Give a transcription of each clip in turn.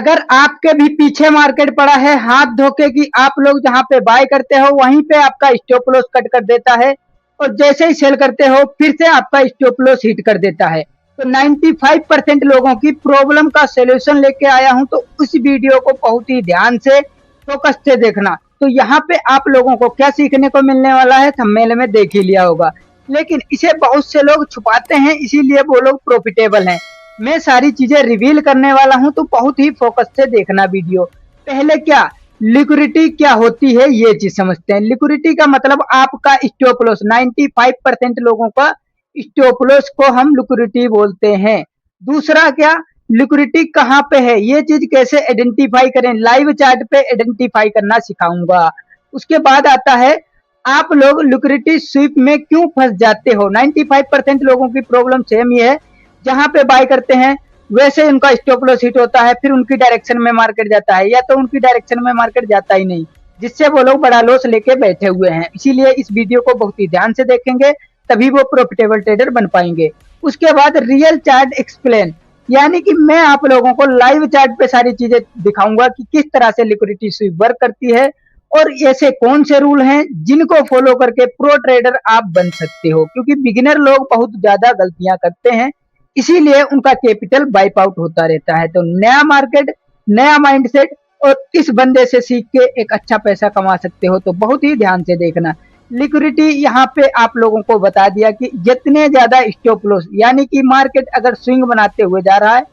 अगर आपके भी पीछे मार्केट पड़ा है हाथ धोके कि आप लोग जहां पे बाय करते हो वहीं पे आपका स्टॉप लॉस कट कर देता है और जैसे ही सेल करते हो फिर से आपका स्टॉप लॉस हिट कर देता है। तो 95% लोगों की प्रॉब्लम का सॉल्यूशन लेके आया हूं, तो उस वीडियो को बहुत ही ध्यान से फोकस से देखना। तो यहाँ पे आप लोगों को क्या सीखने को मिलने वाला है थंबनेल में देख ही लिया होगा, लेकिन इसे बहुत से लोग छुपाते हैं इसीलिए वो लोग प्रॉफिटेबल हैं। मैं सारी चीजें रिवील करने वाला हूं, तो बहुत ही फोकस से देखना वीडियो। पहले क्या लिक्विडिटी क्या होती है ये चीज समझते हैं। लिक्विडिटी का मतलब आपका स्टॉप लॉस। 95% लोगों का स्टॉप लॉस को हम लिक्विडिटी बोलते हैं। दूसरा क्या, लिक्विडिटी कहाँ पे है ये चीज कैसे आइडेंटिफाई करें, लाइव चार्ट पे आइडेंटिफाई करना सिखाऊंगा। उसके बाद आता है आप लोग लिक्विडिटी स्वीप में क्यों फंस जाते हो। 95% लोगों की प्रॉब्लम सेम ही है, जहां पे बाय करते हैं वैसे उनका स्टॉप लॉस हिट होता है, फिर उनकी डायरेक्शन में मार्केट जाता है या तो उनकी डायरेक्शन में मार्केट जाता ही नहीं, जिससे वो लोग बड़ा लॉस लेके बैठे हुए हैं। इसीलिए इस वीडियो को बहुत ही ध्यान से देखेंगे तभी वो प्रॉफिटेबल ट्रेडर बन पाएंगे। उसके बाद रियल चार्ट एक्सप्लेन, यानी कि मैं आप लोगों को लाइव चार्ट पे सारी चीजें दिखाऊंगा कि किस तरह से लिक्विडिटी स्वीप वर्क करती है और ऐसे कौन से रूल हैं जिनको फॉलो करके प्रो ट्रेडर आप बन सकते हो। क्योंकि बिगिनर लोग बहुत ज्यादा गलतियां करते हैं, इसीलिए उनका कैपिटल वाइप आउट होता रहता है। तो नया मार्केट, नया माइंडसेट और इस बंदे से सीख के एक अच्छा पैसा कमा सकते हो, तो बहुत ही ध्यान से देखना। लिक्विडिटी यहाँ पे आप लोगों को बता दिया कि जितने ज्यादा स्टॉप लॉस, यानी कि मार्केट अगर स्विंग बनाते हुए जा रहा है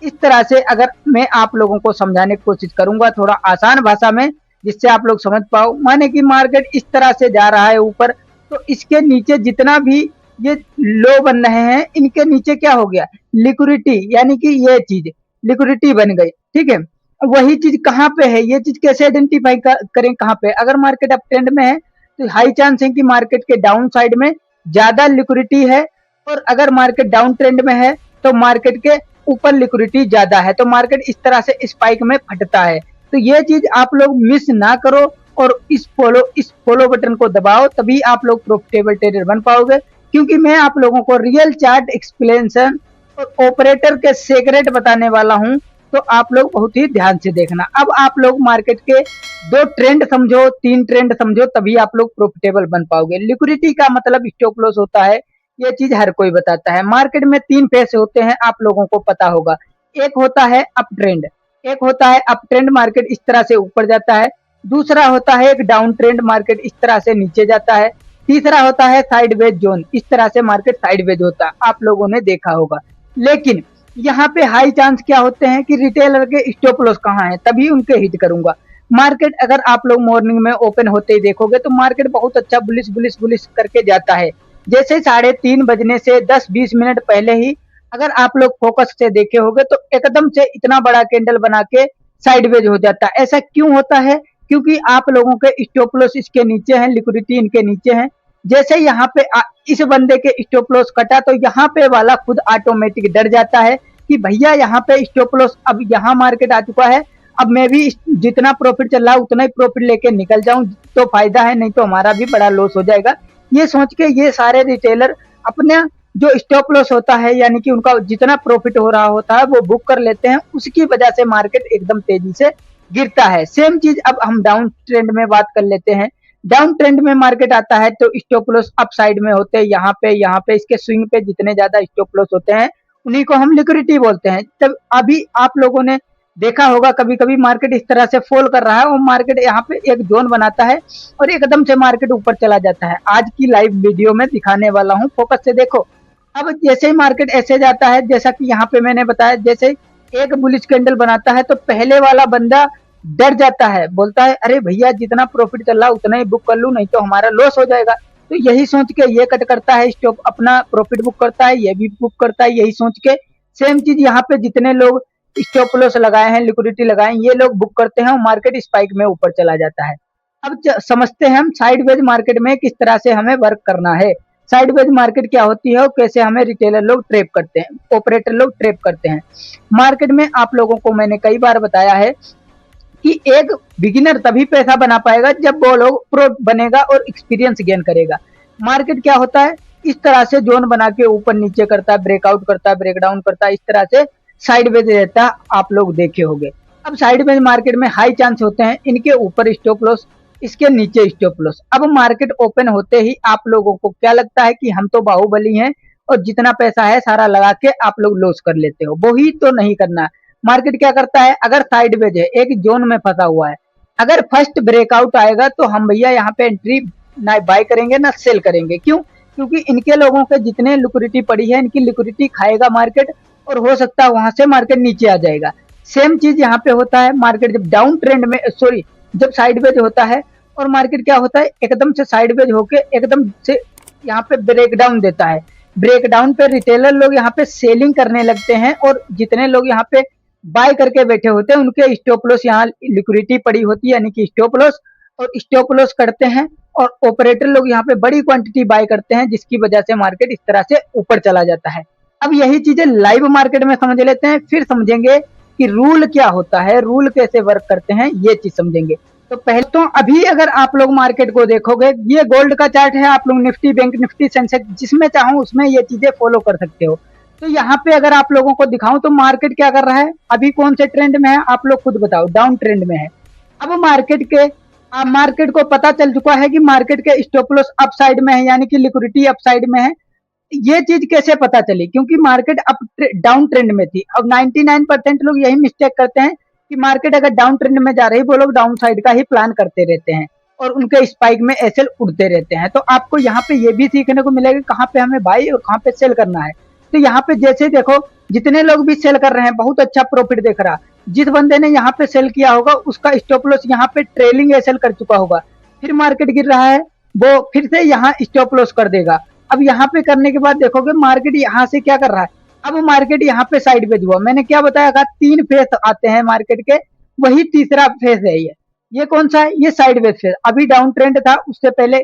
इस तरह से, अगर मैं आप लोगों को समझाने की कोशिश करूंगा थोड़ा आसान भाषा में जिससे आप लोग समझ पाओ। माने कि मार्केट इस तरह से जा रहा है ऊपर, तो इसके नीचे जितना भी ये लो बन रहे हैं इनके नीचे क्या हो गया, लिक्विडिटी, यानी कि ये चीज लिक्विडिटी बन गई। ठीक है, वही चीज कहाँ पे है, ये चीज कैसे आइडेंटिफाई करें कहाँ पे। अगर मार्केट अप ट्रेंड में है तो हाई चांस है कि मार्केट के डाउन साइड में ज्यादा लिक्विडिटी है, और अगर मार्केट डाउन ट्रेंड में है तो मार्केट के ऊपर लिक्विडिटी ज्यादा है, तो मार्केट इस तरह से स्पाइक में फटता है। तो ये चीज आप लोग मिस ना करो और इस फॉलो बटन को दबाओ, तभी आप लोग प्रॉफिटेबल ट्रेडर बन पाओगे। क्योंकि मैं आप लोगों को रियल चार्ट एक्सप्लेनेशन और ऑपरेटर के सीक्रेट बताने वाला हूं, तो आप लोग बहुत ही ध्यान से देखना। अब आप लोग मार्केट के 2 ट्रेंड समझो, 3 ट्रेंड समझो, तभी आप लोग प्रॉफिटेबल बन पाओगे। लिक्विडिटी का मतलब स्टॉप लॉस होता है, ये चीज हर कोई बताता है। मार्केट में 3 फेस होते हैं, आप लोगों को पता होगा। एक होता है अप ट्रेंड, एक होता है अप ट्रेंड, मार्केट इस तरह से ऊपर जाता है। दूसरा होता है एक डाउन ट्रेंड, मार्केट इस तरह से नीचे जाता है। तीसरा होता है साइडवेज जोन, इस तरह से मार्केट साइडवेज होता है, आप लोगों ने देखा होगा। लेकिन यहाँ पे हाई चांस क्या होते हैं कि रिटेलर के स्टॉप लॉस कहाँ है, तभी उनके हिट करूंगा। मार्केट अगर आप लोग मॉर्निंग में ओपन होते ही देखोगे तो मार्केट बहुत अच्छा बुलिश बुलिश बुलिश करके जाता है। जैसे 3:30 बजने से 10-20 मिनट पहले ही अगर आप लोग फोकस से देखे होगे तो एकदम से इतना बड़ा कैंडल बना के साइडवेज हो जाता है। ऐसा क्यों होता है, क्योंकि आप लोगों के स्टॉप लॉस इसके नीचे है, लिक्विडिटी इनके नीचे है। जैसे यहाँ पे इस बंदे के स्टॉप लॉस कटा तो यहाँ पे वाला खुद ऑटोमेटिक डर जाता है कि भैया यहाँ पे स्टॉप लॉस, अब यहाँ मार्केट आ चुका है, अब मैं भी जितना प्रॉफिट चल रहा है उतना ही प्रॉफिट लेके निकल जाऊं तो फायदा है, नहीं तो हमारा भी बड़ा लॉस हो जाएगा। ये सोच के ये सारे रिटेलर अपने जो स्टॉप लॉस होता है, यानी कि उनका जितना प्रॉफिट हो रहा होता है वो बुक कर लेते हैं, उसकी वजह से मार्केट एकदम तेजी से गिरता है। सेम चीज अब हम डाउन ट्रेंड में बात कर लेते हैं। डाउन ट्रेंड में मार्केट आता है तो स्टॉप लॉस अप साइड में होते हैं, यहाँ पे इसके स्विंग पे जितने ज्यादा स्टॉप लॉस होते हैं उन्हीं को हम लिक्विडिटी बोलते हैं। तब अभी आप लोगों ने देखा होगा कभी कभी मार्केट इस तरह से फॉल कर रहा है और मार्केट यहाँ पे एक जोन बनाता है और एकदम से मार्केट ऊपर चला जाता है। आज की लाइव वीडियो में दिखाने वाला हूँ, फोकस से देखो। अब जैसे ही मार्केट ऐसे जाता है, जैसा कि यहाँ पे मैंने बताया, जैसे एक बुलिश कैंडल बनाता है तो पहले वाला बंदा डर जाता है, बोलता है अरे भैया जितना प्रॉफिट चल रहा उतना ही बुक कर लूं, नहीं तो हमारा लॉस हो जाएगा। तो यही सोच के ये कट करता है, स्टॉप अपना प्रॉफिट बुक करता है, ये भी बुक करता है यही सोच के। सेम चीज यहाँ पे जितने लोग स्टॉप लॉस लगाए हैं, लिक्विडिटी लगाए हैं, ये लोग बुक करते हैं और मार्केट स्पाइक में ऊपर चला जाता है। अब समझते हैं हम साइडवेज मार्केट में किस तरह से हमें वर्क करना है। साइडवेज मार्केट क्या होती है और कैसे हमें रिटेलर लोग ट्रेप करते हैं, ऑपरेटर लोग ट्रेप करते हैं। मार्केट में आप लोगों को मैंने कई बार बताया है कि एक बिगिनर तभी पैसा बना पाएगा जब वो लोग प्रो बनेगा और एक्सपीरियंस गेन करेगा। मार्केट क्या होता है, इस तरह से जोन बना के ऊपर नीचे करता है, ब्रेकआउट करता है, ब्रेकडाउन करता है, इस तरह से साइडवेज रहता है, आप लोग देखे होंगे। अब साइडवेज मार्केट में हाई चांस होते हैं इनके ऊपर स्टॉप लॉस, इसके नीचे स्टॉप लॉस। अब मार्केट ओपन होते ही आप लोगों को क्या लगता है कि हम तो बाहुबली हैं और जितना पैसा है सारा लगा के आप लोग लॉस कर लेते हो, वो ही तो नहीं करना है। मार्केट क्या करता है, अगर साइडवेज है एक जोन में फंसा हुआ है, अगर फर्स्ट ब्रेकआउट आएगा तो हम भैया यहाँ पे एंट्री ना बाय करेंगे ना सेल करेंगे। क्यों? क्योंकि इनके लोगों के जितने लिक्विडिटी पड़ी है इनकी लिक्विडिटी खाएगा मार्केट, और हो सकता है वहां से मार्केट नीचे आ जाएगा। सेम चीज यहाँ पे होता है, मार्केट जब डाउन ट्रेंड में, सॉरी, जब साइडवेज होता है और मार्केट क्या होता है एकदम से साइडवेज होके एकदम से यहाँ पे ब्रेकडाउन देता है। ब्रेकडाउन पे रिटेलर लोग यहाँ पे सेलिंग करने लगते हैं और जितने लोग यहाँ पे बाय करके बैठे होते हैं उनके स्टॉप लॉस, यहाँ लिक्विडिटी पड़ी होती है यानी कि स्टॉप लॉस, और स्टॉप लॉस करते हैं और ऑपरेटर लोग यहाँ पे बड़ी क्वांटिटी बाय करते हैं जिसकी वजह से मार्केट इस तरह से ऊपर चला जाता है। अब यही चीजें लाइव मार्केट में समझ लेते हैं, फिर समझेंगे कि रूल क्या होता है, रूल कैसे वर्क करते हैं, ये चीज समझेंगे। तो पहले तो अभी अगर आप लोग मार्केट को देखोगे, ये गोल्ड का चार्ट है, आप लोग निफ्टी, बैंक निफ्टी, सेंसेक्स जिसमें चाहो उसमें ये चीजें फॉलो कर सकते हो। तो यहाँ पे अगर आप लोगों को दिखाऊं तो मार्केट क्या कर रहा है, अभी कौन से ट्रेंड में है आप लोग खुद बताओ, डाउन ट्रेंड में है। अब मार्केट को पता चल चुका है कि मार्केट के स्टॉप लॉस अपसाइड में है यानी कि लिक्विडिटी अपसाइड में है। ये चीज कैसे पता चली, क्योंकि मार्केट अप डाउन ट्रेंड में थी। अब 99% लोग यही मिस्टेक करते हैं कि मार्केट अगर डाउन ट्रेंड में जा रही वो लोग डाउन साइड का ही प्लान करते रहते हैं और उनके स्पाइक में एसएल उड़ते रहते हैं। तो आपको यहाँ पे ये भी सीखने को मिलेगा कहाँ पे हमें बाई और कहाँ पे सेल करना है। तो यहाँ पे जैसे देखो जितने लोग भी सेल कर रहे हैं बहुत अच्छा प्रॉफिट देख रहा, जिस बंदे ने यहाँ पे सेल किया होगा उसका स्टॉप लॉस यहाँ पे ट्रेलिंग एसएल कर चुका होगा, फिर मार्केट गिर रहा है वो फिर से यहाँ स्टॉप लॉस कर देगा। अब यहाँ पे करने के बाद देखोगे मार्केट यहाँ से क्या कर रहा है, अब मार्केट यहाँ पे साइडवेज हुआ। मैंने क्या बताया था, 3 फेस आते हैं मार्केट के, वही तीसरा फेस है ये कौन सा है, ये साइडवेज फेस। अभी डाउन ट्रेंड था उससे पहले,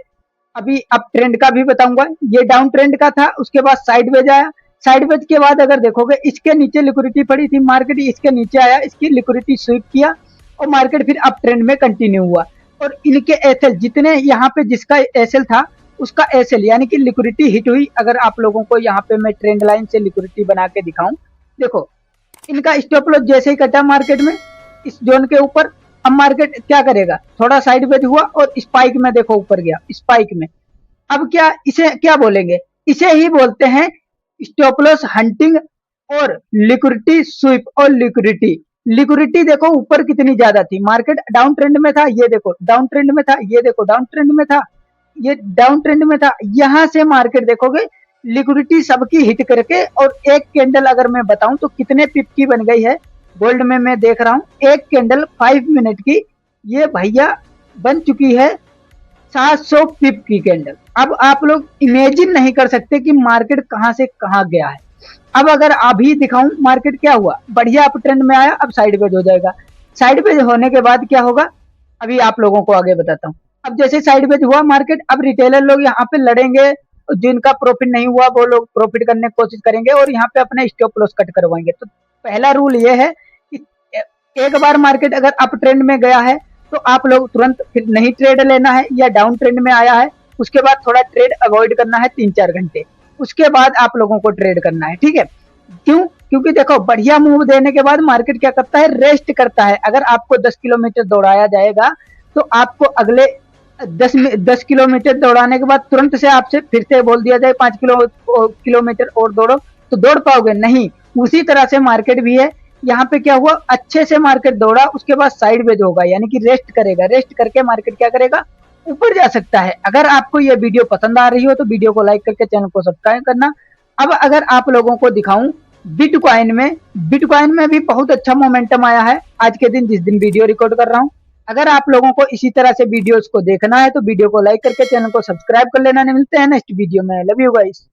अभी अप ट्रेंड का भी बताऊंगा, ये डाउन ट्रेंड का था उसके बाद साइडवेज आया। साइडवेज के बाद अगर देखोगे इसके नीचे लिक्विडिटी पड़ी थी, मार्केट इसके नीचे आया, इसकी लिक्विडिटी स्वीप किया और मार्केट फिर अप ट्रेंड में कंटिन्यू हुआ। और इनके एसएल जितने यहाँ पे जिसका एसएल था उसका एसएल यानी कि लिक्विडिटी हिट हुई। अगर आप लोगों को यहाँ पे मैं ट्रेंड लाइन से लिक्विडिटी बना के दिखाऊं, देखो इनका स्टॉप लॉस जैसे ही कटा मार्केट में इस जोन के ऊपर, अब मार्केट क्या करेगा, थोड़ा साइडवेज हुआ और स्पाइक में देखो ऊपर गया स्पाइक में। अब क्या इसे क्या बोलेंगे, इसे ही बोलते हैं स्टॉप लॉस हंटिंग और लिक्विडिटी स्वीप। और लिक्विडिटी देखो ऊपर कितनी ज्यादा थी, मार्केट डाउन ट्रेंड में था, ये देखो डाउन ट्रेंड में था, ये देखो डाउन ट्रेंड में था, ये डाउन ट्रेंड में था। यहां से मार्केट देखोगे लिक्विडिटी सबकी हिट करके, और एक कैंडल अगर मैं बताऊं तो कितने पिप की बन गई है, गोल्ड में मैं देख रहा हूं एक कैंडल 5 मिनट की, ये भैया बन चुकी है 700 पिप की कैंडल। अब आप लोग इमेजिन नहीं कर सकते कि मार्केट कहां से कहां गया है। अब अगर अभी दिखाऊं मार्केट क्या हुआ, बढ़िया अप ट्रेंड में आया, अब साइडवेज हो जाएगा। साइडवेज होने के बाद क्या होगा अभी आप लोगों को आगे बताता हूं। अब जैसे साइडवेज हुआ मार्केट, अब रिटेलर लोग यहाँ पे लड़ेंगे, जिनका प्रॉफिट नहीं हुआ वो लोग प्रॉफिट करने की कोशिश करेंगे और यहाँ पे अपना स्टॉप लॉस कट करवाएंगे। तो पहला रूल ये है कि एक बार मार्केट अगर अप ट्रेंड में गया है तो आप लोग तुरंत फिर नहीं ट्रेड लेना है, या डाउन ट्रेंड में आया है उसके बाद थोड़ा ट्रेड अवॉइड करना है 3-4 घंटे, उसके बाद आप लोगों को ट्रेड करना है, ठीक है। क्यों? क्योंकि देखो बढ़िया मूव देने के बाद मार्केट क्या करता है, रेस्ट करता है। अगर आपको 10 किलोमीटर दौड़ाया जाएगा तो आपको अगले 10 किलोमीटर दौड़ाने के बाद तुरंत से आपसे फिर से बोल दिया जाए 5 किलोमीटर और दौड़ो, तो दौड़ पाओगे नहीं। उसी तरह से मार्केट भी है, यहाँ पे क्या हुआ, अच्छे से मार्केट दौड़ा उसके बाद साइडवेज होगा यानी कि रेस्ट करेगा, रेस्ट करके मार्केट क्या करेगा, ऊपर जा सकता है। अगर आपको ये वीडियो पसंद आ रही हो तो वीडियो को लाइक करके चैनल को सब्सक्राइब करना। अब अगर आप लोगों को दिखाऊं बिटकॉइन में भी बहुत अच्छा मोमेंटम आया है आज के दिन, जिस दिन वीडियो रिकॉर्ड कर रहा हूं। अगर आप लोगों को इसी तरह से वीडियोस को देखना है तो वीडियो को लाइक करके चैनल को सब्सक्राइब कर लेना। मिलते हैं नेक्स्ट वीडियो में, लव यू गाइस।